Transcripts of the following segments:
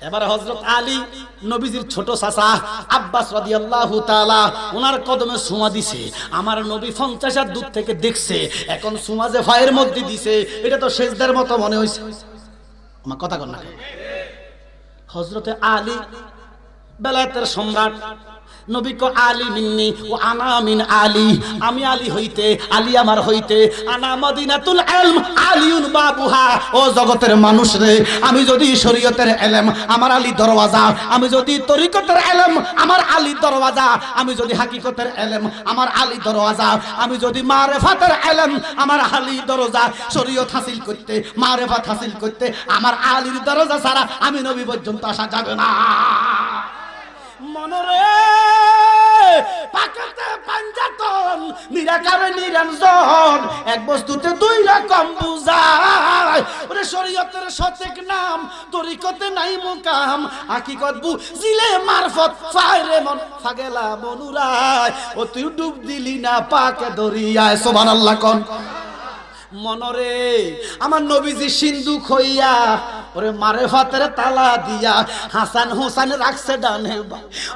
এবার হযরত আলী নবীজির ছোট চাচা আব্বাস রাদিয়াল্লাহু তাআলা ওনার কদমে সুমা দিছে। আমার নবী 50 হাত দূর থেকে দেখছে, এখন সুমা যে পায়ের মধ্যে দিছে এটা তো সেজদার মতো মনে হইছে। আমার কথা কর না। হযরতে আলী বেলায়েতের সম্রাট, নবী কো আলী মিন্নি ও আনা মিন আলী, আমি আলী হইতে আলী আমার হইতে, আনা মদিনাতুল ইলম আলিউন বাবুহা। ও জগতের মানুষ রে, আমি যদি শরীয়তের ইলম আমার আলী দরওয়াজা, আমি যদি তরিকতের ইলম আমার আলী দরওয়াজা, আমি যদি হাকিকতের ইলম আমার আলী দরওয়াজা, আমি যদি মারিফাতের ইলম আমার আলী দরজা, শরীয়ত হাসিল করতে মারিফাত হাসিল করতে আমার আলীর দরজা ছাড়া আমি নবী পর্যন্ত আসা যাবে না। মনরে পাকাতে পাঞ্জাতন নিরাকারে নিরঞ্জন, এক বস্তুতে দুই রকম বুঝায়। ওরে শরীয়তের সঠিক নাম তরিকতে নাই মুকাম, হাকিকত বুঝিলে মারফত ফায়রে মন ফাগেলা মনুরায়। ও তুই ডুব দিলি না পাকে দরিয়ায়, সুবহানাল্লাহ কোন। মনরে আমার নবীজি সিন্ধুক হইয়া ওরে মারিফাতের তালা দিয়া হাসান হোসেন রাখছে ডানে,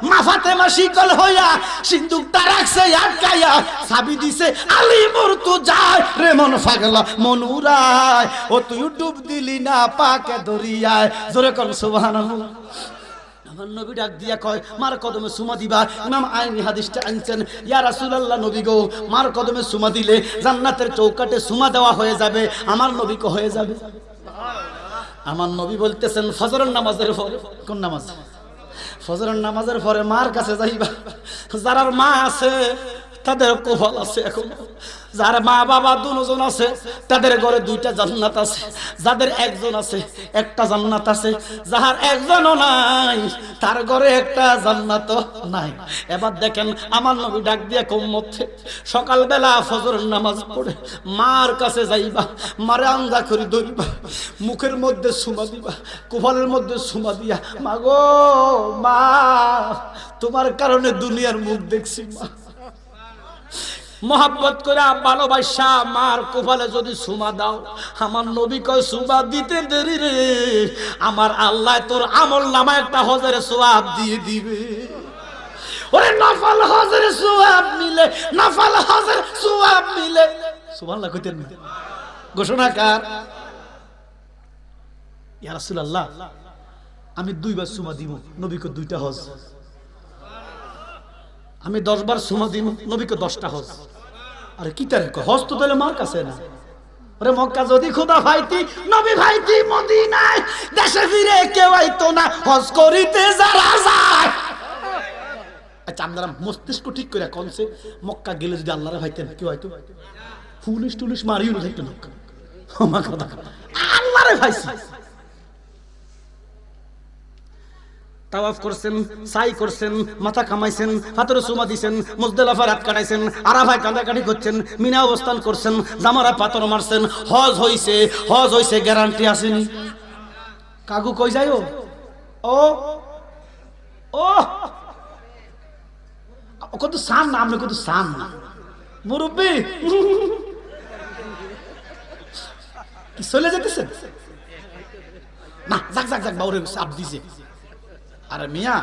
মা ফাতেমা শিকল হইয়া সিন্ধুকটা রাখছে আটকাইয়া, চাবি দিছে আলী মরতু যায় রে মন পাগলা মনুরায়। ও তুই ডুব দিলি না পাকে দরিয়ায়, জোরে কোন সুবহানাল্লাহ। আমার নবী ডাক দিয়া কয় মার কদমে সুমা দিবা। ইমাম আইনি হাদিসটা আনছেন, ইয়া রাসূলুল্লাহ নবী গো, মার কদমে সুমা দিলে জান্নাতের চৌকাটে সুমা দেওয়া হয়ে যাবে। আমার নবীকে হয়ে যাবে। আমার নবী বলতেছেন ফজরের নামাজের পরে, কোন নামাজ? ফজরের নামাজের পরে মার কাছে যাইবা। যার মা আছে তাদের কপাল আছে এখন, যার মা বাবা দুজন আছে তাদের ঘরে দুইটা জান্নাত আছে, যাদের একজন আছে একটা জান্নাত আছে, যাহার একজনও নাই তার ঘরে একটা জান্নাত নাই। এবার দেখেন আমার নবী ডাক দিয়ে উম্মতকে সকালবেলা ফজরের নামাজ পড়ে মার কাছে যাইবা, মারে আঞ্জা করে ধরিবা, মুখের মধ্যে সুমা দিবা, কপালের মধ্যে সুমা দিয়া, মা গো মা তোমার কারণে দুনিয়ার মুখ দেখছি মা। মোহাব্বত করে ভালোবাসা মার কপালে যদি সুমা দাও, আমার নবী কয় সুমা দিতে দেরি রে, আমার আল্লাহ তোর আমল নামা একটা হজের সওয়াব দিয়ে দিবে। ওরে নফল হজের সওয়াব মিলে, নফল হজের সওয়াব মিলে। সুবহানাল্লাহ কইতেন না? ঘোষণা কার? ইয়া রাসূলুল্লাহ আমি 2 বার সুমা দিব, নবীকে 2টা হজ। আমি 10 বার সুমা দিব, নবীকে 10টা হজ। আরে কি তারে হজ তো তাহলে মার কাছে না। ওরে মক্কা যদি খোদা ভাইতি নবী ভাইতি মদিনায়, দেশে ফিরে কেউ আইতো না হজ করিতে যারা যায়। আচ্ছা আপনারা মস্তিষ্ক ঠিক করে কোনছে মক্কা গেলে যদি আল্লাহরে ভাইতেন কি হয়তো? পুলিশ টুলিশ মারিও না থাকতো না। আমার কথা আল্লাহরে ভাইছি। তাওয়াফ করছেন, সাই করছেন, মাথা কামাইছেন, হাতের সুমা দিছেন, মুজদালিফা রাত কাটাইছেন, আরাফায় কাঁদাকাটি করছেন, মিনা অবস্থান করছেন, জামারা পাথর মারছেন, হজ হইছে। হজ হইছে গ্যারান্টি আসেনি। কাকু কই যাইও? ও ও কত সান না, আমি কত সান না মুরব্বী চলে যেতেছেন না? যাক যাক যাক বাউরে চাপ দিছে। আরে মিয়া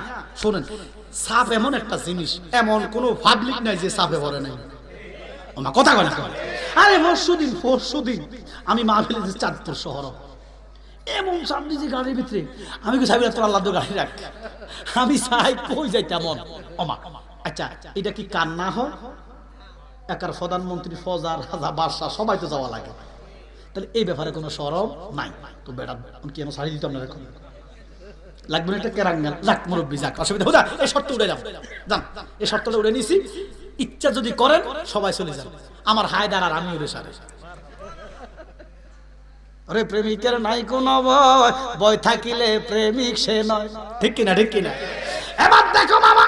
শোনেন, সাপ এমন একটা জিনিস, এমন কোন পাবলিক নাই যে সাপে ভরে নাই। আমার কথা কয় না? আরে পরশুদিন আমি মাহফিলে যে চাঁদপুর শহর, এমন সাপ দিয়েছে গাড়ির ভিতরে। আমি চাইবি না তোর আল্লাহ তো গাড়ি রাখ, আমি চাই কই যাই তেমন। ওমা আচ্ছা এটা কি কান্না হয়? একার প্রধানমন্ত্রী, ফজার, রাজা, বাদশাহ সবাই তো যাওয়া লাগে, তাহলে এই ব্যাপারে কোনো শরম নাই তো বেড়া আমি কেন ছাড়ি দিতাম না? এখন লাগবে না একটা কেরাঙ্গাল। যাক মুরব্বী যাক, অসুবিধা হোক, এই শর্ত উড়ে যান, যান এই শর্তটা উড়ে নিছি। ইচ্ছা যদি করেন সবাই চলে যান, আমার হায়দার আর আমি উড়ে সারে। আরে প্রেমিকের নাই কোন ভয়, ভয় থাকিলে প্রেমিক সে নয়। ঠিক কিনা? ঠিক কিনা? এবার দেখো বাবা,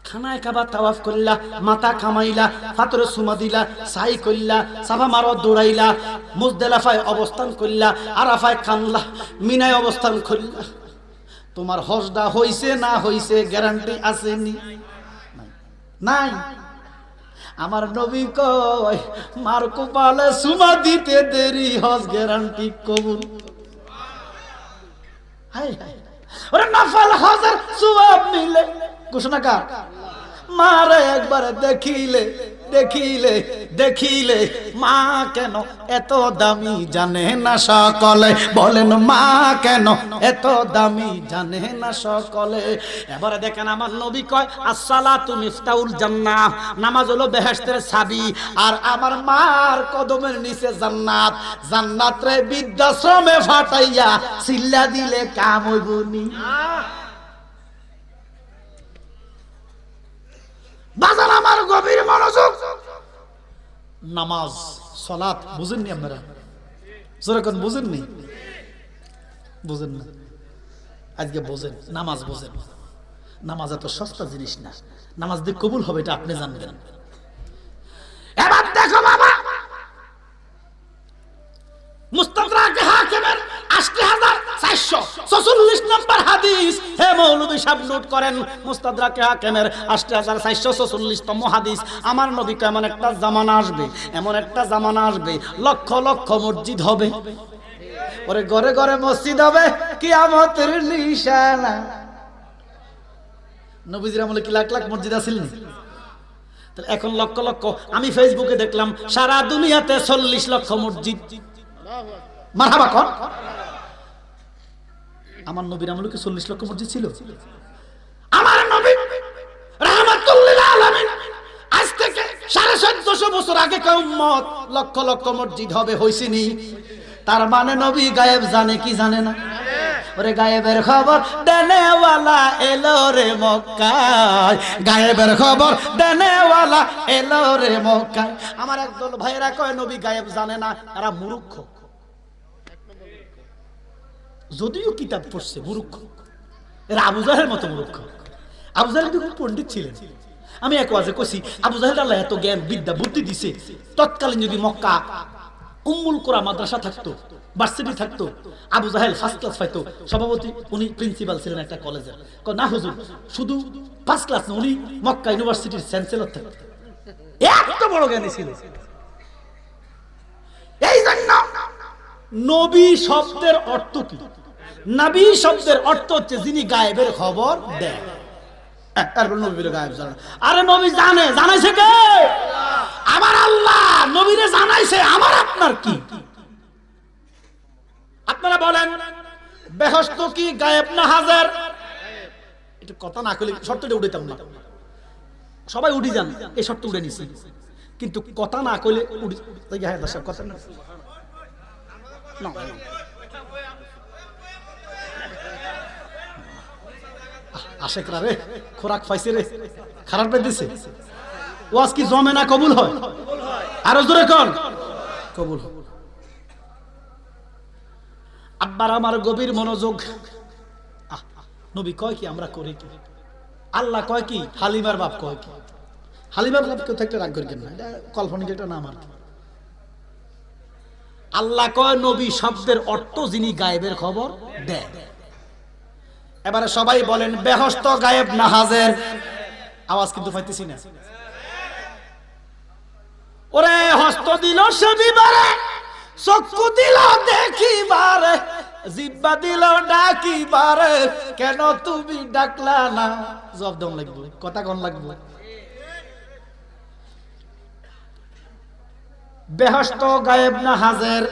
খানায় কাবা তাওয়াফ করলা, মাথা কামাইলা, ফাতরে সুমা দিলা, সাই করলা, সাফা মারো দৌড়াইলা, মুজদালিফায় অবস্থান করলা, আরাফায় কানলা, মিনায় অবস্থান করলা। তোমার হজটা হইছে না হইছে গ্যারান্টি আসেনি? নাই। আমার নবী কয় মার কপালে সুমা দিতে দেরি, হজ গ্যারান্টি কবুল। হায় হায় ওরে নফল হজের সওয়াব মিলে ঘোষণা কার? মারে একবার দেখিলে দেখিলে দেখিলে মা কেন এত দামি জানে না সকলে, বলেন মা কেন এত দামি জানে না সকলে। এবারে দেখেন আমার নবী কয় আসসালাতু মিফতাহুল জান্নাহ, নামাজ হলো বেহেশতের চাবি, আর আমার মার কদমের নিচে জান্নাত। জান্নাত রে বৃদ্ধাশ্রমে ফাটাইয়া চিল্লা দিলে কাম হইবনি। বাজান আমার গভীর মনোযোগ, নামাজ সালাত বুঝেননি আপনারা? যেরকম বুঝেননি, বুঝেন না, আজকে বোঝেন, নামাজ বোঝেন। নামাজ এত সস্তা জিনিস না, নামাজ দিয়ে কবুল হবে এটা আপনি জানবেন। এবার দেখো বাবা, মুস্তাদরাকে হাকিমের ৮০৪৪৬ নম্বর হাদিস, হে মৌলভী সাহেব নোট করেন, মুস্তাদরাকে হাকিমের ৮০৪৪তম হাদিস। আমার নবী কয় এমন একটা জামানা আসবে, এমন একটা জামানা আসবে লক্ষ লক্ষ মসজিদ হবে, ওরে ঘরে ঘরে মসজিদ হবে, কিয়ামতের নিশানা। নবীজির আমলে কি লাখ লাখ মসজিদ আছিল না? তাহলে এখন লক্ষ লক্ষ। আমি ফেসবুকে দেখলাম সারা দুনিয়াতে ৪০ লক্ষ মসজিদ। মারহাবা কোন? আমার নবীর আমলে কি ৪০ লক্ষ মসজিদ ছিল? আমার নবী রাহমাতুল লিল আলামিন আজ থেকে ১৪৫০ বছর আগে কয় উম্মত লক্ষ লক্ষ মসজিদ হবে, হইছিনি? তার মানে নবী গায়েব জানে কি জানে না? ওরে গায়েবের খবর দেনেওয়ালা এলো রে মক্কায়, গায়েবের খবর দেনেওয়ালা এলো রে মক্কায়। আমার একদল ভাইরা কয় নবী গায়েব জানে না, এরা মূর্খ। যদিও কিতাব পড়ছে, মূর্খ এরা। আবু জাহেলের মতো মূর্খ। আবু জাহেল কিন্তু পণ্ডিত ছিলেন। আমি এক ওয়াজে কইছি আবু জাহেল আল্লাহ এত জ্ঞান বিদ্যা বুদ্ধি দিছে, তৎকালীন যদি মক্কা উম্মুল কোরা মাদ্রাসা থাকতো, ভার্সিটি থাকতো, আবু জাহেল ফার্স্ট ক্লাস পাইতো। সভাপতি উনি প্রিন্সিপাল ছিলেন একটা কলেজের। না হুজুর, শুধু ফার্স্ট ক্লাস না, উনি মক্কা ইউনিভার্সিটির চ্যান্সেলর থাকতো। এত বড় জ্ঞানী ছিল। এই জন্য নবী শব্দের অর্থ কি? নবী শব্দের অর্থ হচ্ছে যিনি গায়েবের খবর দেয়। আরে নবী জানে, জানাইছে কে? আমার আল্লাহ নবীরে জানাইছে। আমার আপনার কি? আপনারা বলেন বেহেশত কি গায়েব না হাজার? এটা কথা না কইলে শর্তটা উঠাইতাম না। সবাই উঠি যান, এই শর্ত উঠে নিছি, কিন্তু কথা না কইলে উঠি। হ্যাঁ দর্শক কথা না, আশেকরা রে খোরাক পাইছে রে, খারাপ পেয়েছে। ওয়াজ কি জমে না কবুল হয়? আরো জোরে কোন কবুল হয়। আব্বার আমার গভীর মনোযোগ। নবী কয় কি আমরা করি কি? আল্লাহ কয় কি? হালিমার বাপ কয় কি? হালিমার বাপ কেউ থাকলে রাগ করি না, এটা কাল্পনিক একটা নাম আর কি। আল্লাহ কয় নবী শব্দের অর্থ যিনি গায়েবের খবর দেয়। এবারে সবাই বলেন বেহেশত গায়েব না হাজির? আওয়াজ কিন্তু পাইতেছি না। ওরে হস্ত দিল সে বিবারে, চক্ষু দিল দেখিবারে, জিহ্বা দিল ডাকিবারে, কেন তুমি ডাকলা না? জবাব দেন লাগবে, কথা কোন লাগবে। বেহেশত গায়েব না হাজির?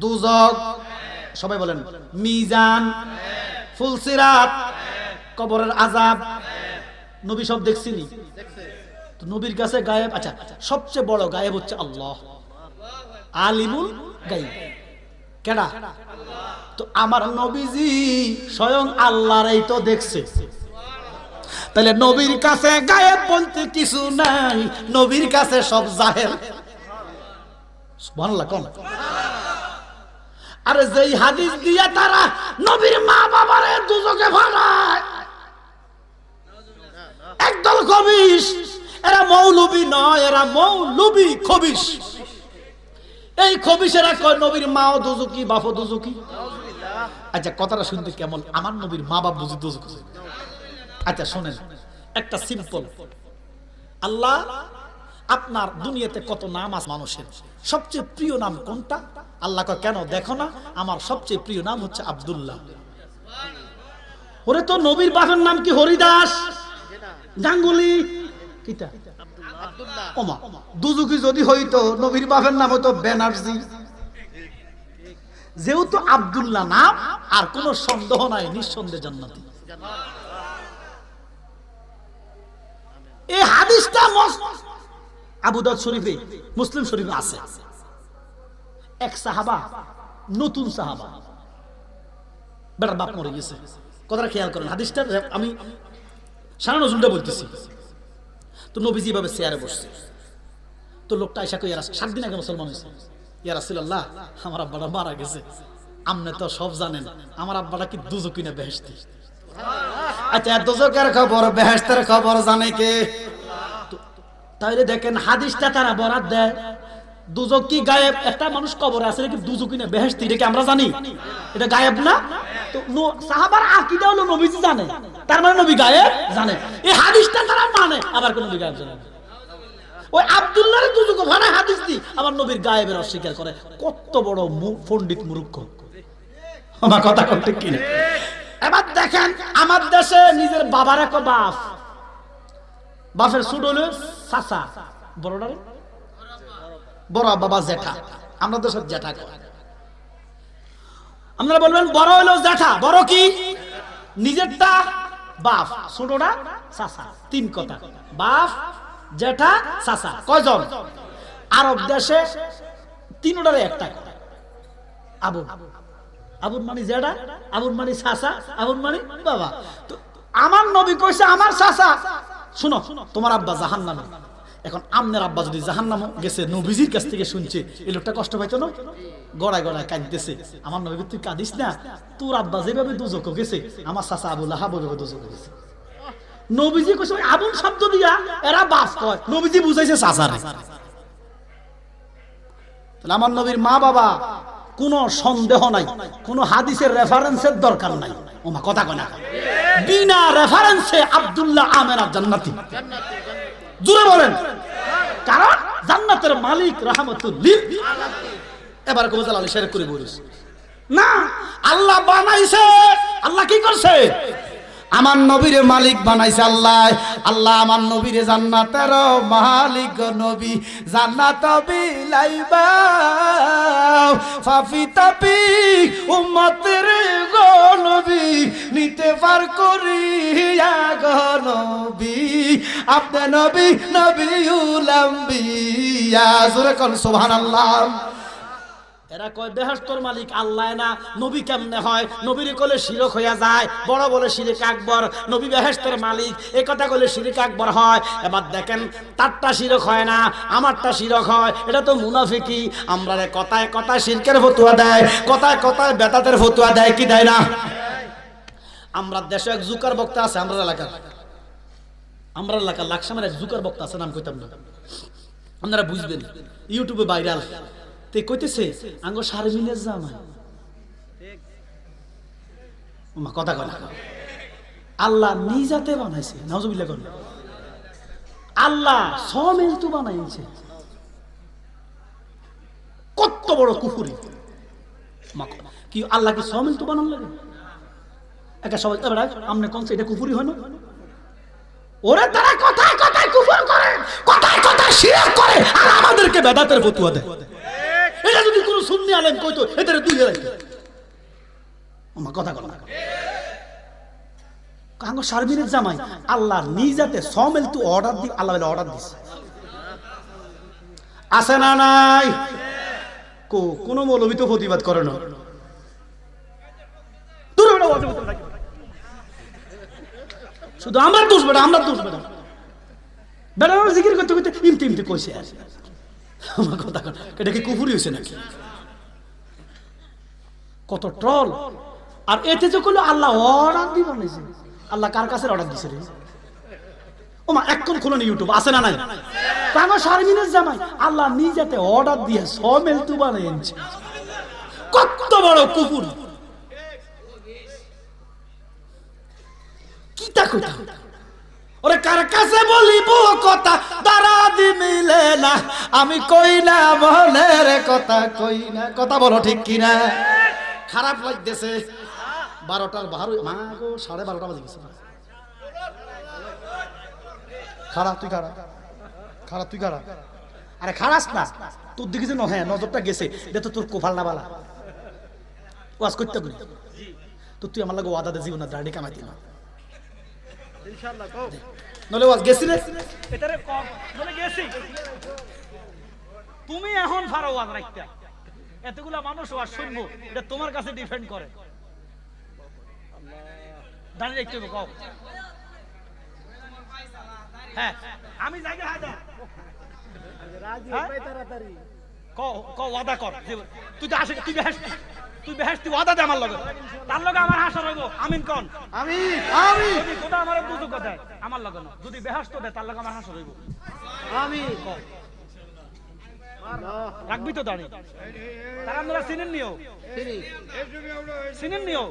দুজক সবাই বলেন, মিজান, ফুলসিরাত, কবরের আযাব, নবী সব দেখছিনি তো নবীর কাছে গায়েব। আচ্ছা, সবচেয়ে বড় গায়েব হচ্ছে আল্লাহ, আলিমুল গায়ব। কেডা? তো আমার নবীজি স্বয়ং আল্লাহরই তো দেখছে। তাহলে নবীর কাছে গায়েব বলতে কিছু নাই, নবীর কাছে সব জাহের। সুবহানাল্লাহ কোন? আরে যেই হাদিস দিয়া তারা নবীর মা বাবারে দুজকে ভাড়ায়, একদল খবিশ। এরা মৌলবী নয়, এরা মৌলবী খবিশ। এই খবিশেরা কয় নবীর মাও দুজকি, বাপও দুজকি। আচ্ছা, কথাটা শুনতে কেমন? আমার নবীর মা বাপ বুঝি দুজক। আচ্ছা শোনেন, একটা সিম্পল। আল্লাহ আপনার দুনিয়াতে কত নাম আছে মানুষের, সবচেয়ে প্রিয় নাম কোনটা? আল্লাহ কয় কেন দেখো না, আমার সবচেয়ে প্রিয় নাম হচ্ছে আব্দুল্লাহ। ওরে তো নবীর বাপের নাম কি হরিদাস গাঙ্গুলি কিতা ওমা দুজুকি যদি হইতো নবীর বাপের নাম হইতো ব্যানার্জি। যেহেতু আব্দুল্লাহ নাম আর কোনো সন্দেহ নাই নিঃসন্দেহে জান্নাতি। এই হাদিসটা আবু দাউদ শরীফে মুসলিম শরীফে আছে। এক সাহাবা, নতুন সাহাবা, বেটার বাপ মরে গেছে। কথাটা খেয়াল করেন, হাদিসটা আমি সারা নজরুলটা বলতেছি। তো নবীজি এভাবে চেয়ারে বসছে, তো লোকটা আয়সা কই 7 দিন আগে মুসলমান হয়েছে। ইয়া রাসূলুল্লাহ, আমার আব্বাটা মারা গেছে, আপনি তো সব জানেন, আমার আব্বাটা কি দুজকি না বেহেশতি? আচ্ছা, দুজকের খবর বেহেশতের খবর জানে কে? তাহলে দেখেন হাদিসটা তারা বরাত দেয়, দুজক কি গায়েব? একটা মানুষ কবরে আছে, কি দুজকি না বেহেশতি? এটা কি আমরা জানি? এটা গায়েব না? তো সাহাবার আকীদা হলো নবীজি জানে, তার মানে নবী গায়েব জানে। এই হাদিসটা তারা মানে, আবার কোন নবী গায়েব জানে? ওই আব্দুল্লাহর দুজক ভাড়া হাদিস দি আবার নবীর গায়েবের অস্বীকার করে। কত বড় পণ্ডিত মূর্খ! আমার কথা করতে কি না? এবার দেখেন, আমার দেশে নিজের বাবার এক বাপ, বাপের ছোট হলো চাচা, বড়টা বড় বাবা জ্যাঠা। আমরা দেশে জ্যাঠা কয়। আপনারা বলবেন বড় হলো জ্যাঠা, বড় কি? নিজেরটা বাপ, ছোটটা চাচা। 3 কথা, বাপ, জ্যাঠা, চাচা। কয়জন? আরব দেশে 3টারে একটা কথা, আবু। আবুর মানে জ্যাঠা, আবুর মানে চাচা, আবুর মানে বাবা। তো আমার নবী কইছে আমার চাচা, শুনো তোমার আব্বা জাহান্নামে। এখন আমনের আব্বা যদি জাহান্নাম গেছে, নবীজির কাছ থেকে শুনছে, এই লোকটা কষ্ট পাইতো না? গড়ায় গড়ায় কাঁদতেছে, আমার নবী তুই কাঁদিস না, তোর আব্বা যেভাবে দুজক গেছে, আমার চাচা আবু লাহাব ওইভাবে দুজক গেছে। নবীজি কইছে আবুল শব্দ দিয়া এরা বাস কয়, নবীজি বুঝাইছে চাচারে। তাহলে আমার নবীর মা বাবা কোনো সন্দেহ নাই, কোনো হাদিসের রেফারেন্সের দরকার নাই। ওমা কথা কয় না, বিনা রেফারেন্সে আব্দুল্লাহ আমেরা জান্নাতি। জোরে বলেন, কারণ জান্নাতের মালিক রাহমাতুল লিল আলামিন। এবার কবি জালালি শের করে বলিস না, আল্লাহ বানাইছে। আল্লাহ কি করছে? আমার নবীরে মালিক বানাইছে আল্লাহ। আল্লাহ আমার নবীরে জান্নাতের মালিক নবী। জান্নাত বিলাইবা ফাফি তাপি উম্মতের গো নবী, নিতে পার করিয়া গো নবী, আপনি নবী নবীউল আম্বিয়া। জোরে কোন সুবহানাল্লাহ। এরা কয় বেহেশতের মালিক আল্লাহ না, নবী কেমনে হয়? নবীর কোলে শিরক হইয়া যায়, বড় বলে শিরক আকবর। নবী বেহেশতের মালিক, এই কথা কইলে শিরক আকবর হয়। এবার দেখেন, তারটা শিরক হয় না, আমারটা শিরক হয়। এটা তো মুনাফিকি। আমরা কথায় কথায় শিরকের ফতোয়া দেয়, কথায় কথায় বেদাতের ফতোয়া দেয়, কি দেয় না? আমরা দেশে এক জুকার বক্তা আছে, আমরা এলাকার লাকসামের এক জুকার বক্তা আছে, নাম কইতাম না, আপনারা বুঝবেন, ইউটিউবে ভাইরাল। কইতেছে আঙ্গ শারমিনের জামাই, কথা কয় না, আল্লাহ নিজাতে বানাইছে। নাউজুবিল্লাহ করেন, আল্লাহ সমিল তো বানাইছে। কত বড় কুফরি! কি আল্লাহ কি সমিল তো বানান লাগে? একা সবাই আমনে কোন এটা কুফরি হয় না? ওরে তারা কথায় কথায় কুফর করে, কথায় কথায় শিরক করে, আর আমাদেরকে বেদাতের ফতোয়া দেয়। এটা যদি কোন সুন্নি আলেম কইতো, এদের দুই হেলাইতো। আমার কথা কর না, কাঙ্গ শারমিনের জামাই আল্লাহ নিজাতে সমেল তু অর্ডার দি, আল্লাহ বলে অর্ডার দিছে। আছে না নাই? কোন মৌলবী তো প্রতিবাদ করে না। শুধু আমরা দোষ বেটা, আমরা দোষ বেটা, বেটা জিকির করতে করতে ইমতি ইমতি কইছে। আমার কথা কর, এটা কি কুফরি হয়েছে নাকি? কত ট্রল! আর এতে যে কইলো আল্লাহ অর্ডার দি বানাইছে। আল্লাহ কার কাছে অর্ডার দিছে রে? ওমা এখন খুলুন ইউটিউব, আছে না নাই? কানো শারমিনের জামাই আল্লাহ নিজেতে অর্ডার দিয়ে সমেল তু বানাইছে। কত বড় কুফর! কিতা কথা! ওরে কার কাছে বলিব কথা, দারাদি মিলে না, আমি কই না মনের কথা, কই না কথা। বলো ঠিক কিনা? খারাপ লাগতেছে, 12টার বাহার মা গো 12:30 বাজে গেছে। খারাপ তুই খারাপ, খারাপ তুই খারাপ। আরে খারাস না তোর দিকে যে হ্যাঁ নজরটা গেছে দেখো তোর কোফাল না বালা ওয়াজ করতে বলি তো তুই আমার লাগে ওয়াদা দে জীবনে দাড়ি কামাইতি না ইনশাআল্লাহ কও নলে ওয়াজ গেছি রে এটারে কম বলে গেছি তুমি এখন ফারো ওয়াজ রাখতে এতগুলা মানুষ ওয়াজ শুনবো এটা তোমার কাছে ডিপেন্ড করে দাঁড়িয়ে রাখতে হবে কও হ্যাঁ আমি জায়গা হাদা রাজি হবে তাড়াতাড়ি কও ওয়াদা কর তুই তো আসে তুই বেহেশতি ওয়াদা দে আমার লগে তার লগে আমার হাসর হইব আমিন কোন আমিন আমিন যদি খোদা আমারে দুজক দেয় আমার লগে না যদি বেহেশত দেয় তার লগে আমার হাসর হইব আমিন রাখবি তো দাঁড়ি তারা আমরা চিনেন নিও চিনেন নিও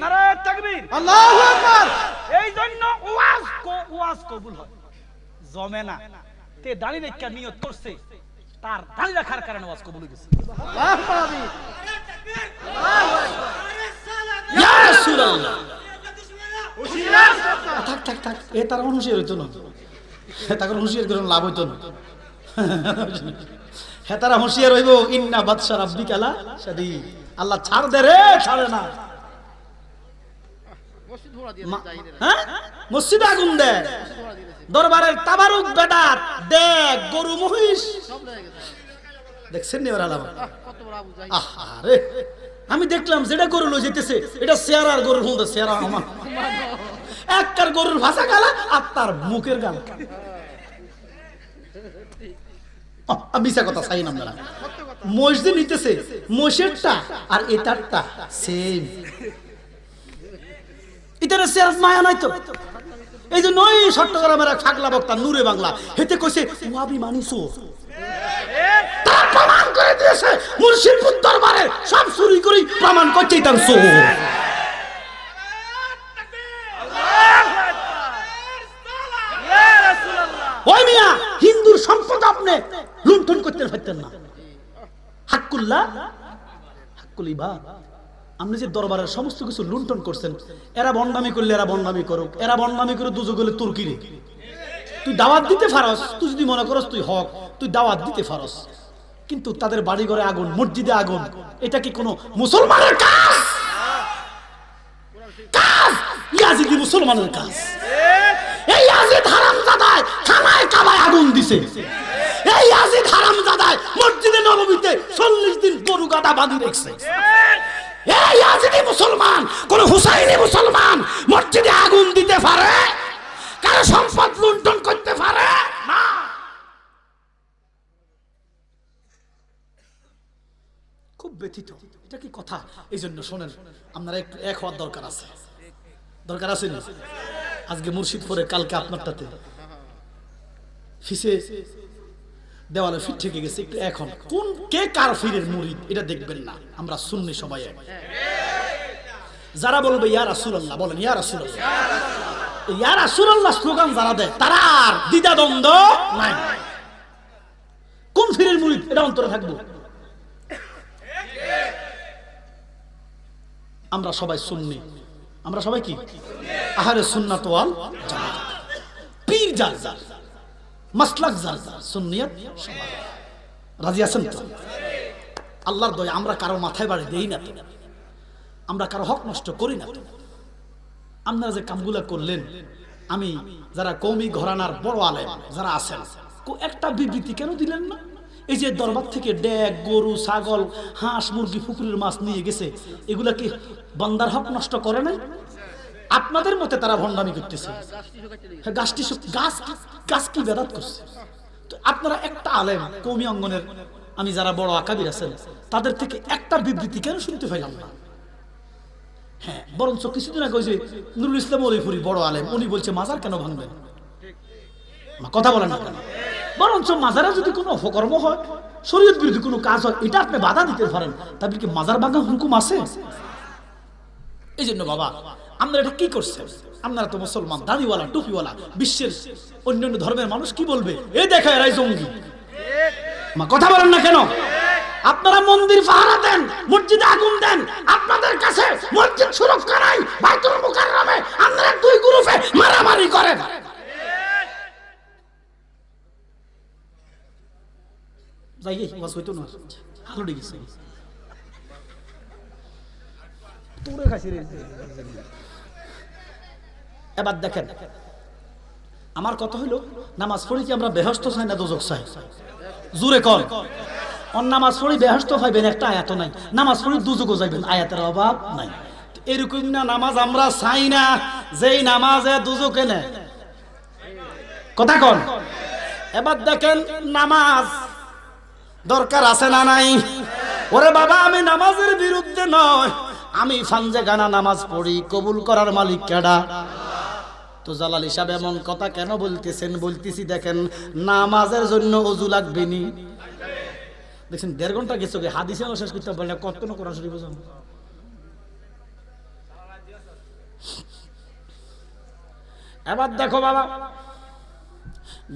নারায়ে তাকবীর আল্লাহু আকবার এই জন্য ওয়াজ কবুল হয় জমে না তে দাঁড়ি রেখা নিয়ত করছে তার দাঁড়ি রাখার কারণে ওয়াজ কবুল হয়েছে ইয়া রাসূলুল্লাহ থাক থাক থাক এ তার হুঁশিয়ার হইতো না তার হুঁশিয়ার করে লাভ হইতো না হে তারা হুঁশিয়ার হইব ইন্না বাদশা রাব্বিকা লা শাদীদ আল্লাহ ছাড় দে রে ছাড়ে না মসজিদ আগুন দে দরবারের তাবারুক বেদাত দেখ গরু মহিষ দেখছেন নি ওরা আরে আমি দেখলাম যেটা গরু লই যেতেছে এটা শেয়ারার গরুর হুন্দা শেয়ারা আমার একটার গরুর ভাষা গালা আর তার মুখের গাল মিশা কথা চাই না আমরা মসজিদ নিতেছে মসজিদটা আর এটারটা সেম এটারে শেয়ার মায়া নাই তো এই যে নয় চট্টগ্রামের এক ফাগলা বক্তা নূরে বাংলা হেতে কইছে ওয়াবি মানিসো তার প্রমাণ করে দিয়েছে মুর্শিদপুর দরবারে সব চুরি করে প্রমাণ করছে তার সো ওই মিয়া হিন্দুর সম্পদ আপনি লুণ্ঠন করতে পারতেন না হাক্কুল্লাহ হাক্কুল ইবাদ আপনি যে দরবারের সমস্ত কিছু লুণ্ঠন করছেন এরা বন্ডামি করলে এরা বন্ডামি করুক এরা বন্ডামি করে দুজো গেলে তুর্কি রে তুই দাওয়াত দিতে পারস তুই যদি মনে করস তুই হক তুই দাওয়াত দিতে পারস কিন্তু তাদের বাড়ি ঘরে আগুন মসজিদে আগুন এটা কি কোনো মুসলমানের কাজ কাজ ইয়াজিদি মুসলমানের কাজ এই ইয়াজিদ হারামজাদায় খানায় কাবায় আগুন দিছে এই ইয়াজিদ হারামজাদায় মসজিদে নববীতে 40 দিন গরু গাদা বাঁধি রেখেছে এই ইয়াজিদি মুসলমান কোন হুসাইনি মুসলমান মসজিদে আগুন দিতে পারে কারো সম্পদ লুণ্ঠন করতে পারে না খুব ব্যথিত এটা কি কথা এই জন্য শোনেন আপনারা একটু এক হওয়ার দরকার আছে না আজকে মুর্শিদপুরে কালকে আপনারটাতে ফিসে দেওয়ালে ফিট থেকে গেছে একটু এখন কোন কে কার ফিরের মুরিদ এটা দেখবেন না আমরা সুন্নি সবাই এক যারা বলবে ইয়া রাসূলুল্লাহ বলেন ইয়া রাসূলুল্লাহ ইয়া রাসূলুল্লাহ স্লোগান যারা দেয় তারা আর দ্বিধা দ্বন্দ্ব নাই কোন ফিরের মুরিদ এটা অন্তরে থাকবো আমরা সবাই সুন্নি আমরা সবাই কি আহলে সুন্নাত ওয়াল জামাত পীর যার যার মাসলাক যার যার সুন্নিয়ত সবার রাজি আছেন তো আল্লাহর দয়া আমরা কারো মাথায় বাড়ি দেই না আমরা কারো হক নষ্ট করি না আপনারা যে কামগুলা করলেন আমি যারা কওমি ঘরানার বড় আলেম যারা আছেন একটা বিবৃতি কেন দিলেন না এই যে দরবার থেকে ডেক গরু ছাগল হাঁস মুরগি পুকুরের মাছ নিয়ে গেছে এগুলা কি বান্দার হক নষ্ট করে নাই আপনাদের মতে তারা ভণ্ডামি করতেছে গাছ কি বেদাত করছে তো আপনারা একটা আলেম কওমি অঙ্গনের আমি যারা বড় আকাবির আছেন তাদের থেকে একটা বিবৃতি কেন শুনতে পাইলাম না হ্যাঁ বরঞ্চ কিছুদিন আগে ওই যে নুরুল ইসলাম ওলিপুরি বড় আলেম উনি বলছে মাজার কেন ভাঙবেন কথা বলেন না কেন বরঞ্চ মাজারে যদি কোনো অপকর্ম হয় শরীয়ত বিরোধী কোনো কাজ হয় এটা আপনি বাধা দিতে পারেন তাহলে কি মাজার ভাঙা হুকুম আছে এই জন্য বাবা আপনারা এটা কি করছেন আপনারা তো মুসলমান দাড়িওয়ালা টুপিওয়ালা বিশ্বের অন্যান্য ধর্মের মানুষ কি বলবে এ দেখা এরাই জঙ্গি কথা বলেন না কেন আপনারা মন্দির পাহারা দেন, মসজিদে আগুন দেন, আপনাদের কাছে মসজিদ সুরক্ষা নাই, বাইতুল মুকাররমে আপনারা দুই গ্রুপে মারামারি করেন। যাই গে বাস হইতো না, হালো ডিগেছে তোরে খাইছি রে। এবার দেখেন আমার কথা হইল, নামাজ পড়ি কি আমরা বেহেশত চাই না দোজখ চাই? জোরে কর। অন নামাজ পড়ি বেহেশত পাইবেন একটা আয়াত নাই, নামাজ পড়ি দুজখও যাইবেন আয়াতের অভাব নাই। এরকম না নামাজ আমরা চাই না যেই নামাজে দুজখে নেয়, কথা কন। এবার দেখেন নামাজ দরকার আছে না নাই? ওরে বাবা আমি নামাজের বিরুদ্ধে নয়, আমি ফানজে গানা নামাজ পড়ি, কবুল করার মালিক কেডা? তো জালাল সাহেব এমন কথা কেন বলতেছেন? বলতেছি দেখেন নামাজের জন্য ওযু লাগবে নি। দেখছেন 1.5 ঘন্টা গেছে, হাদিসে শেষ করতে পারলে না, কত না কোরআন শরীফ বুঝুন। এবার দেখো বাবা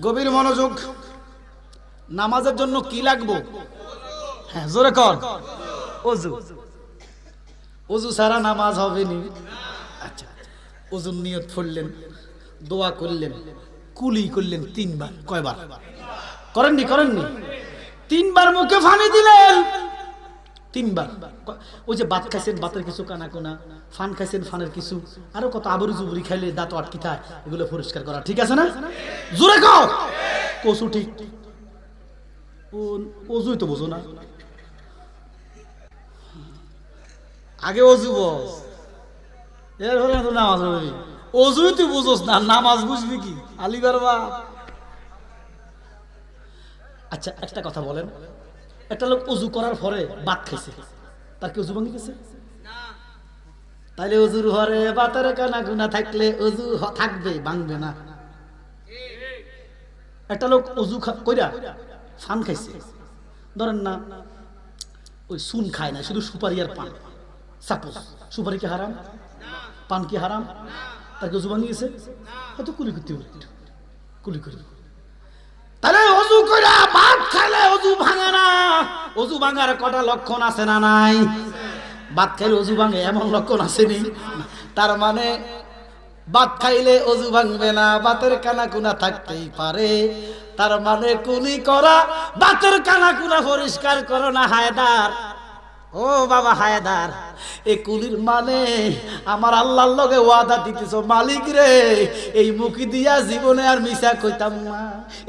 গভীর মনোযোগ, নামাজের জন্য কি লাগবে? হ্যাঁ জোরে কর, ওযু। ওযু ছাড়া নামাজ হবে নি? আচ্ছা ওযুর নিয়ত পড়লেন, দোয়া করলেন, কুলি করলেন 3 বার। কয়বার করেননি? করেননি? 3 বার মুখে পানি দিলেন, 3 বার। ওই যে ভাত খাইছেন, ভাতের কিছু কানা কোনা, ফান খাইছেন, ফানের কিছু, আরো কত আবরি জুবরি খাইলে দাঁত আটকি থাকে, এগুলো পরিষ্কার করা ঠিক আছে না? জোরে কও কসু ঠিক। ওযুই তো বুঝো না, আগে ওযু বস, এরপরে তো নামাজ পড়বি। ওযুই তুই বুঝোস না, নামাজ বুঝবি কি? আলিবার বাপ। আচ্ছা একটা কথা বলেন, একটা লোক ওযু করার পরে ভাত খাইছে, তার কি ওযু ভাঙি গেছে? তাইলে ওযুর ঘরে ভাতের কানা গুনা থাকলে ওযু থাকবে, ভাঙবে না। একটা লোক ওযু কইরা ফান খাইছে, ধরেন না ওই সুন খায় না, শুধু সুপারি আর পান। সাপোজ সুপারি কি হারাম? পান কি হারাম? তার কি ওযু ভাঙি গেছে? হয়তো কুলি করতে হবে, কুলি করি। তাহলে ওযু কইরা ভাত খাইলে ওযু ভাঙে না। ওযু ভাঙার কটা লক্ষণ আছে না নাই? ভাত খাইলে ওযু ভাঙে এমন লক্ষণ আছে নি? তার মানে ভাত খাইলে ওযু ভাঙবে না, ভাতের কানা কুনা থাকতেই পারে। তার মানে কুলি করা, ভাতের কানা কুনা পরিষ্কার করো না হায়দার। ও বাবা হায়দার, এই কুলির মানে আমার আল্লাহর লগে ওয়াদা দিতেছ, মালিক রে এই মুখি দিয়া জীবনে আর মিছা কইতাম না,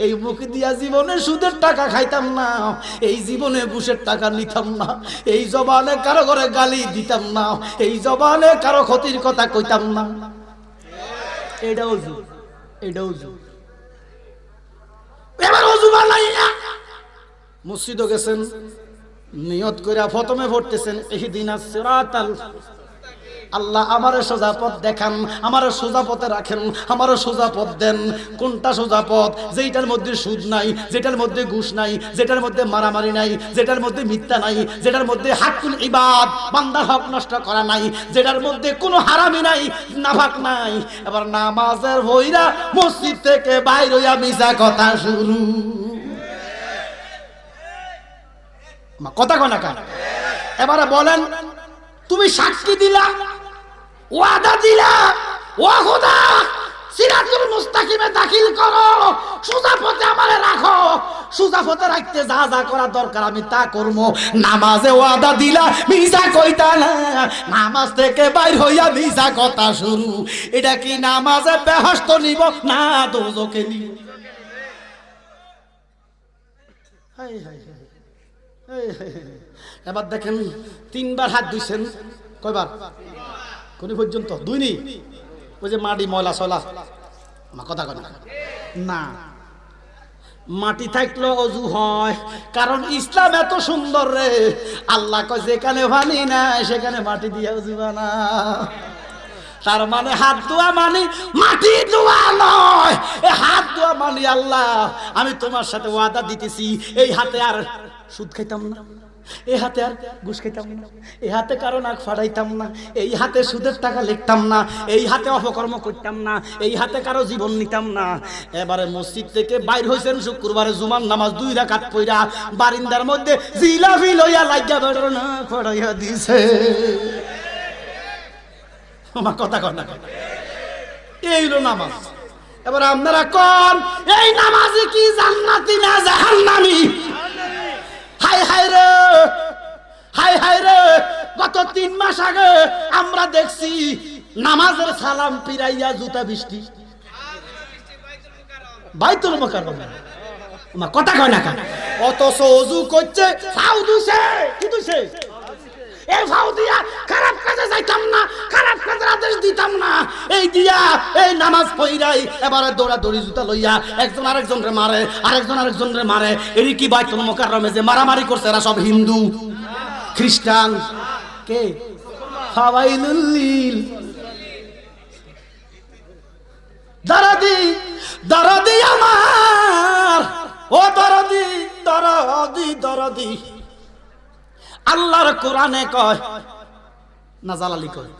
এই মুখি দিয়া জীবনে সুদের টাকা খাইতাম না, এই জীবনে ঘুষের টাকা নিতাম না, এই জবানে কারো ঘরে গালি দিতাম না, এই জবানে কারো ক্ষতির কথা কইতাম না। এইটা ওযু, এইটা ওযু। এবার ওযু বানাইয়া মসজিদে গেছেন, নিয়ত কইরা প্রথমে পড়তেছেন ইহদিনাস সিরাতাল, আল্লাহ আমারে সোজা পথ দেখান, আমারে সোজা পথে রাখেন, আমারে সোজা পথ দেন। কোনটা সোজা পথ? যেটার মধ্যে সুদ নাই, যেটার মধ্যে ঘুষ নাই, যেটার মধ্যে মারামারি নাই, যেটার মধ্যে মিথ্যা নাই, যেটার মধ্যে হাক্কুল ইবাদ, বান্দার হক নষ্ট করা নাই, যেটার মধ্যে কোনো হারামি নাই, নাফাক নাই। এবার নামাজের ভইরা মসজিদ থেকে বাইর হইয়া মিছা কথা শুরু। কথা কয় না কার? এবারে বলেন তুমি সাক্ষী দিলা, ওয়াদা দিলা, ও খোদা সিরাতুল মুস্তাকিমে দাখিল করো, সোজা পথে আমারে রাখো, সোজা পথে রাখতে যা যা করা দরকার আমি তা করবো। নামাজে ওয়াদা দিলা, মিছা কইতা না, নামাজ থেকে বাইর হইয়া মিছা কথা শুরু। এটা কি নামাজে বেহেশত নিব না দোজখে নিব? High high high. এবার দেখেন 3 বার হাত ধুইছেন, কয়বার? কোন পর্যন্ত? 2 নি? ওই যে মাটি ময়লা সলা, আমার কথা কথা না, মাটি থাকলেও অজু হয়, কারণ ইসলাম এত সুন্দর রে। আল্লাহ কয় যেখানে পানি নাই সেখানে মাটি দিয়ে অজু বানা। তার মানে হাত ধোয়া মানে মাটি ধোয়া নয়, এই হাত ধোয়া মানে আল্লাহ আমি তোমার সাথে ওয়াদা দিতেছি এই হাতে আর সুদ খাইতাম না, এই হাতে আর ঘুষ খাইতাম না, এই হাতে কারো নাক ফাটাইতাম না, এই হাতে সুদের টাকা লিখতাম না, এই হাতে অপকর্ম করতাম না, এই হাতে কারো জীবন নিতাম না। এবারে মসজিদ থেকে বাইর হইছেন শুক্রবারে জুমার নামাজ 2 রাকাত পড়া বারিন্দার মধ্যে জিলাপি লইয়া লাগিয়া বেড়র না ফড়াইয়া দিছে। আমার কথা কর না, এই হলো নামাজ। এবার আপনারা কোন এই নামাজি কি জান্নাতি না জাহান্নামী? হায় হায় রে, হায় হায় রে, গত 3 মাস আগে আমরা দেখছি নামাজের সালাম পিরাইয়া জুতা বৃষ্টি বাইতুল মুকাররমে। আমার কথা কয় না কেন? অথচ ওযু করছে ফাউ দিছে, কি দিছে? এই ফাউ দিয়া খারাপ কাজে যাইতাম না, খারাপ কাজের আদেশ দিতাম না, এই দিয়া এই নামাজ পড়াই এবারে দৌড়াদৌড়ি জুতা লইয়া একজন আরেকজনরে মারে, আরেকজন আরেকজনরে মারে। এরি কি বাইতুল মুকাররমে যে মারামারি করছে এরা সব হিন্দু খ্রিস্টান। কে? ফাওয়াইলুল লিল দরদি, দরদি আমার, ও দরদি, দরদি, দরদি। আল্লাহর কোরআনে কয় না জালালি কয়?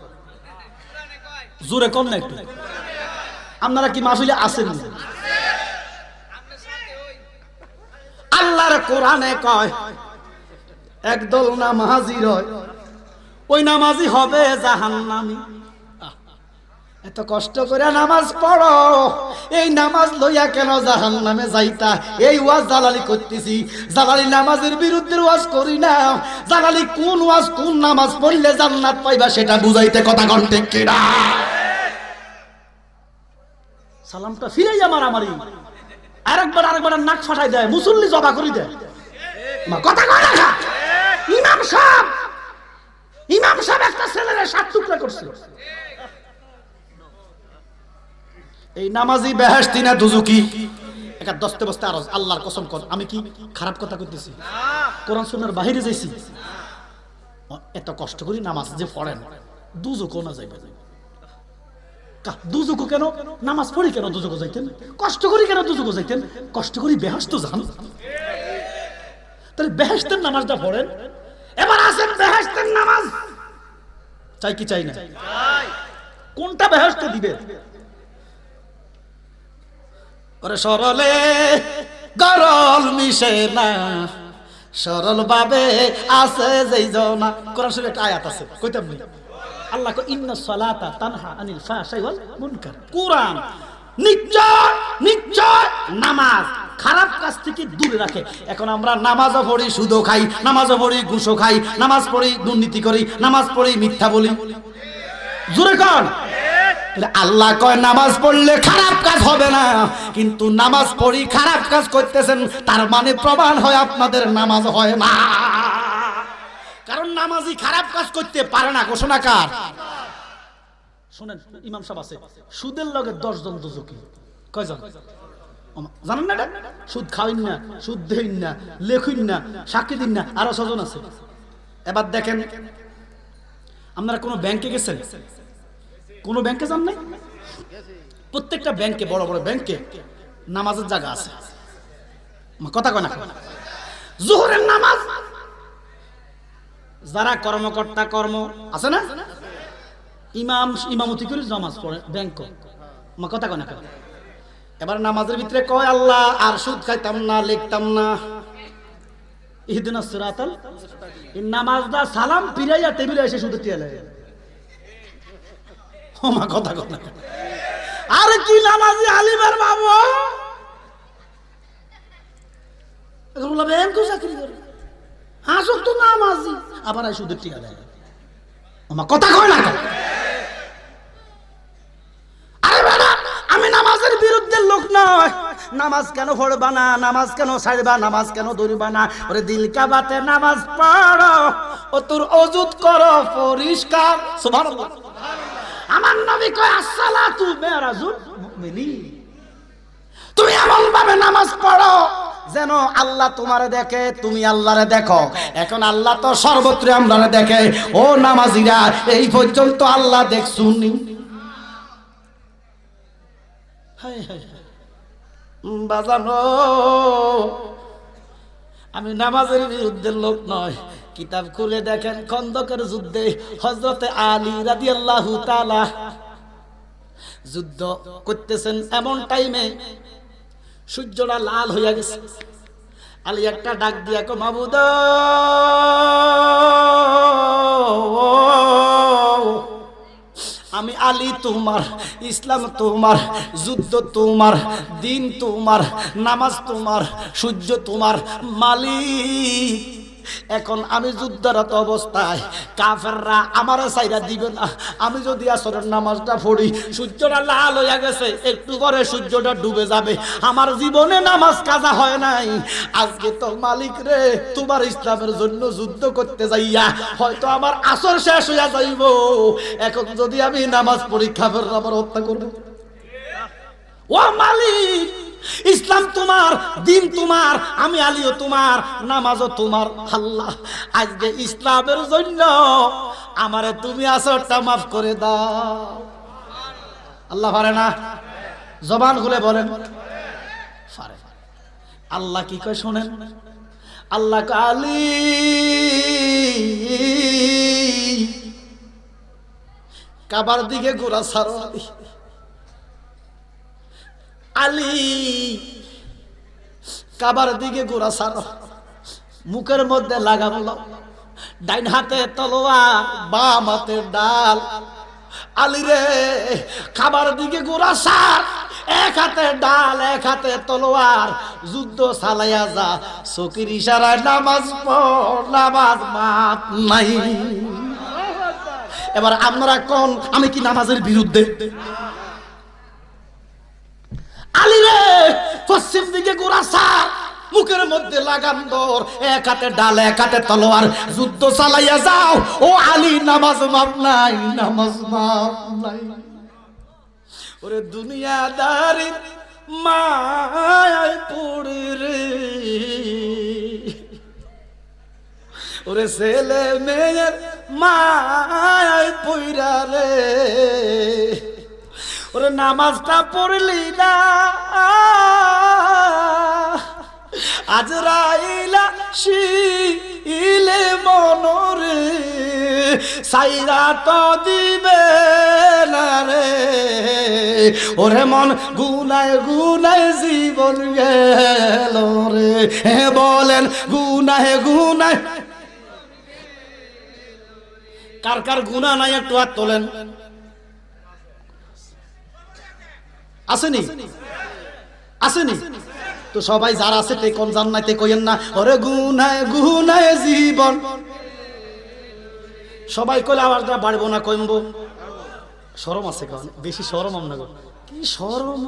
জোরে কোন না একটু? আপনারা কি মাহফিলে আছেন? আল্লাহর কোরআনে কয় একদল নামাজি রয়, ওই নামাজি হবে জাহান্নামী। এত কষ্ট করে নামাজ পড়ো, এই নামাজ লইয়া কেন জাহান্নামে যাইতা? এই ওয়াজ জালালি করতেছি, জালালি নামাজের বিরুদ্ধে ওয়াজ করি না। জালালি কোন ওয়াজ কোন নামাজ পড়লে জান্নাত পাইবা সেটা বুঝাইতে কথা কোন ঠিক কিনা? সালামটা ফিরাইয়া মারামারি, আরেকবার নাক ফাটাই দেয়, মুসল্লি জবা করে দেয়। কথা কয় না? ইমাম সাহেব, ইমাম সাহেব একটা ছেলেরে 7 টুকরা করছে। এই নামাজি বেহেশতি না দুজুকি? একটা দস্তে বস্তে আরজ আল্লাহর কসম কর, আমি কি খারাপ কথা কইতেছি? কোরআন সুন্নাহর বাহিরে যাইছি? এত কষ্ট করি নামাজ যে পড়েন, দুজুকও না যাইবে। দুজুকও কেন? নামাজ পড়ি কেন দুজুকও যাইতেন? কষ্ট করি কেন দুজুকও যাইতেন? কষ্ট করি বেহেশত যান। তাহলে বেহেশতের নামাজটা পড়েন। এবার আসেন বেহেশতের নামাজ চাই কি চাই না? কোনটা বেহেশত দিবে? ওরে সরলে গরল মিশে না, সরল ভাবে আছে যেই জনা। কোরআন শরীফে একটা আয়াত আছে, কইতাম নি? আল্লাহ কয় ইন্নাস সালাতা তানহা আনিল ফাহশাই ওয়াল মুনকার। কোরআন নিশ্চয় নিশ্চয় নামাজ খারাপ কাজ থেকে দূরে রাখে। এখন আমরা নামাজও পড়ি, সুদও খাই, নামাজও পড়ি, ঘুষও খাই, নামাজ পড়ি, দুর্নীতি করি, নামাজ পড়ি, মিথ্যা বলি। জোরে কোন? আল্লাহ কয় নামাজ পড়লে খারাপ কাজ হবে না, কিন্তু নামাজ পড়ি খারাপ কাজ করতেছেন, তার মানে প্রমাণ হয় আপনাদের নামাজ হয় না। কারণ নামাজি খারাপ কাজ করতে পারে না। ঘোষণা কার? শুনেন, ইমাম সাহেব আছে, সুদের লগে 10 জন দুজকি। কয়জন জানেন না? সুদ খাওয়াইন না, সুদ দেন না, লেখুন না, সাক্ষী দিন না, আরো 6 জন আছে। এবার দেখেন, আপনারা কোন ব্যাংকে গেছেন? কোন ব্যাংকে যান নাই? প্রত্যেকটা ব্যাংকে, বড় বড় ব্যাংকে নামাজের জায়গা আছে। কথা কয় না? জোহরের নামাজ যারা কর্মকর্তা কর্ম আছে না, ইমাম ইমামতি করে নামাজ পড়ে ব্যাংক। কথা কয় না? এবার নামাজের ভিতরে কয় আল্লাহ আর সুদ খাইতাম না, লিখতাম না, ইহদিনাস সিরাতাল। এই নামাজটা সালাম পিরাইয়া টেবিলে এসে সুদের টিয়া লাগে। কথা কয় না? আর কি নামাজি আলিমের বাবু এগুলো ব্যাংক চাকরি করে, আসুক তো নামাজি, আবার সুদের টিয়া দেয়। কথা কয় না? আরে বেটা, আমি নামাজের বিরুদ্ধে লোক নয়। নামাজ কেন পড়বা না, নামাজ কেন ছাড়বা, নামাজ কেন ধরবা না? ওরে দিল কাবাতে নামাজ পড়ো, ও তোর অজুত করো পরিষ্কার। সুবহানাল্লাহ। আমার নবী কয় আসসালাতু মিরাজুল মুমিনিন। তুমি এমন ভাবে নামাজ পড়ো যেন আল্লাহ তোমারে দেখে, তুমি আল্লাহরে দেখো। এখন আল্লাহ তো সর্বত্র আমরারে দেখে। ও নামাজিরা, এই পর্যন্ত আল্লাহ দেখছুনি? বাজানো, আমি নামাজের বিরুদ্ধে লোক নয়, কিতাব খুলে দেখেন খন্দকের যুদ্ধে হযরতে আলী রাদিয়াল্লাহু তাআলা যুদ্ধ করতেছেন, এমন টাইমে সূর্যটা লাল হইয়া গেছে। আলী একটা ডাক দিয়া কো মাবুদ, আমি আলী তোমার, ইসলাম তোমার, যুদ্ধ তোমার, দিন তোমার, নামাজ তোমার, সূর্য তোমার মালিক। এখন আমি যুদ্ধরত অবস্থায় কাফেররা আমার সাইরা দিবে না। আমি যদি আসরের নামাজটা পড়ি, সূর্যটা লাল হয়ে গেছে, একটু পরে সূর্যটা ডুবে যাবে, আমার জীবনে নামাজ কাজা হয় নাই। আজকে তো মালিক রে তোমার ইসলামের জন্য যুদ্ধ করতে যাইয়া হয়তো আমার আসর শেষ হইয়া যাইব। এখন যদি আমি নামাজ পড়ি, কাফেররা আমার হত্যা করবে। ও মালিক, ইসলাম তোমার, দিন তোমার, আমি আলীও তোমার, নামাজও তোমার। আল্লাহ, আজকে ইসলামের জন্য আমারে তুমি আসরটা মাফ করে দাও। আল্লাহ পারে না? জবান খুলে বলেন পারে। আল্লাহ কি কয় শোনেন, আল্লাহ কয় আলী কাবার দিকে ঘোরা ছাড়ো। আলী কাবার দিকে ঘোরা ছাড়ো, মুখের মধ্যে লাগাবো, ডাইন হাতে তলোয়ার, বাম হাতে ডাল। আলী রে কাবার দিকে ঘোরা ছাড়, এক হাতে ডাল, এক হাতে তলোয়ার, যুদ্ধ চালাইয়া যা, চোখের ইশারায় নামাজ পড়, নামাজ মাপ নাই। এবার আপনারা কোন আমি কি নামাজের বিরুদ্ধে? আলী রে পশ্চিম দিকে ঘোরা ছাড়, মুখের মধ্যে লাগাম দর, এক হাতে ডাল, এক হাতে তলোয়ার, যুদ্ধ চালাইয়া যাও। ও আলী, নামাজ মাপ নাই, নামাজ মাপ নাই। ওরে দুনিয়াদারির মায়ায় পড়ে রে, ওরে ছেলে মেয়ের মায়ায় পইরা রে, ওরে নামাজটা পড়লি না, আজরাইলা শিলে মনরে সাইরা তো দিবে না রে। ওরে মন গুনায় গুনায় জীবন গেল রে, বলেন গুনায় গুনায়। কার কার গুনাহ নাই একটু হাত তোলেন। আসেনি? আসেনি? তো সবাই যারা আছে তে কোন জান্নাতে কইেন না ওরে গুনায় গুনায় জীবন। সবাই কইলে আওয়াজটা বাড়বো না কমবো? শরম আছে কারণ বেশি শরম আমরা কি শরম,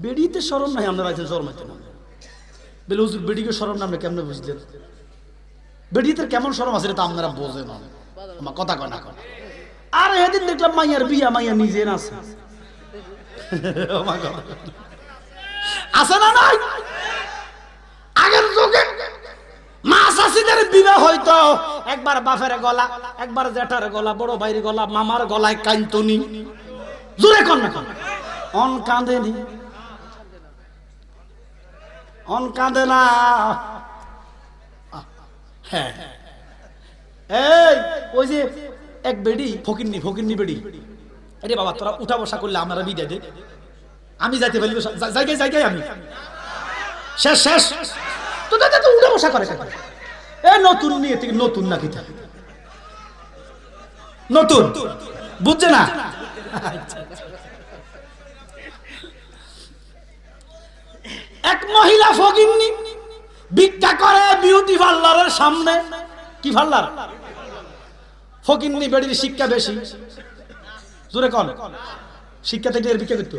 বেড়িতে শরম নাই, আমরা আছেন শরমাইতে না বেলে হুজুর বেড়িকে শরম না, আমরা কেমনে বুঝলেন? বেড়িতে কেমন শরম আছে এটা আপনারা বোঝেন না, আমার কথা কয় না কয়। আর এদিন দেখলাম মাইয়ার বিয়া, মাইয়া নিজে না আছে আছে না নাই? আগের যুগে মা চাষিদের বিবাহ হইতো, একবার বাপের গলা, একবার জেঠার গলা, বড় ভাইয়ের গলা, মামার গলায় কাইন্তনি। জোরে কন না কন, অন কাঁদেনি, অন কাঁদে না। হ্যাঁ, এই ওই যে এক বেডি ফকিন্নি, ফকিন্নি বেডি, আরে বাবা তোরা উঠা বসা করলে আমরা বিদায় দে, আমি যাইতে পারি জায়গায় জায়গায় আমি শেষ শেষ। তো তো উঠা বসা করে এ নতুন নিয়ে থেকে নতুন নাকি নতুন বুঝছে না? এক মহিলা ফকিন্নি ভিক্ষা করে বিউটি পার্লারের সামনে। কি পার্লার? ফকিন্নি বেড়ির শিক্ষা বেশি। জোরে কন, শিক্ষা থেকে এর ভিক্ষা করতে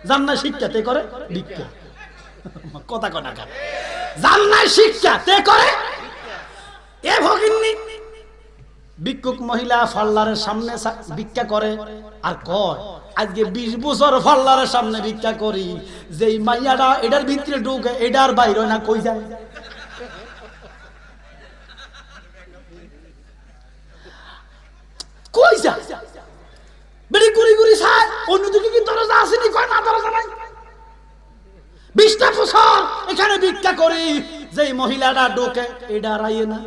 জান্নাত শিক্ষাতে করে ভিক্ষা। কথা কনা কার জান্নাত শিক্ষাতে করে এ ফকিন্নি ভিক্ষুক মহিলা পার্লারের সামনে ভিক্ষা করে আর কয় আজকে 20 বছর পার্লারের সামনে ভিক্ষা করি, যেই মাইয়াটা এটার ভিতরে ঢুকে এটার বাইরে না কই যায়। কই যায় বেড়ি গুড়ি গুড়ি চায়, অন্যদিকে কি দরজা আসেনি? কয় না, দরজা নাই। 20টা বছর এখানে ভিক্ষা করি, যেই মহিলাটা ঢোকে এটা রাইয়ে না।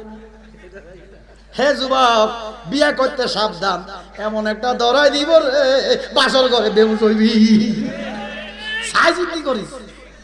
হে যুবক, বিয়া করতে সাবধান, এমন একটা ধরাই দিব রে বাসর ঘরে বেউস হইবি। সাইজ কি করিস?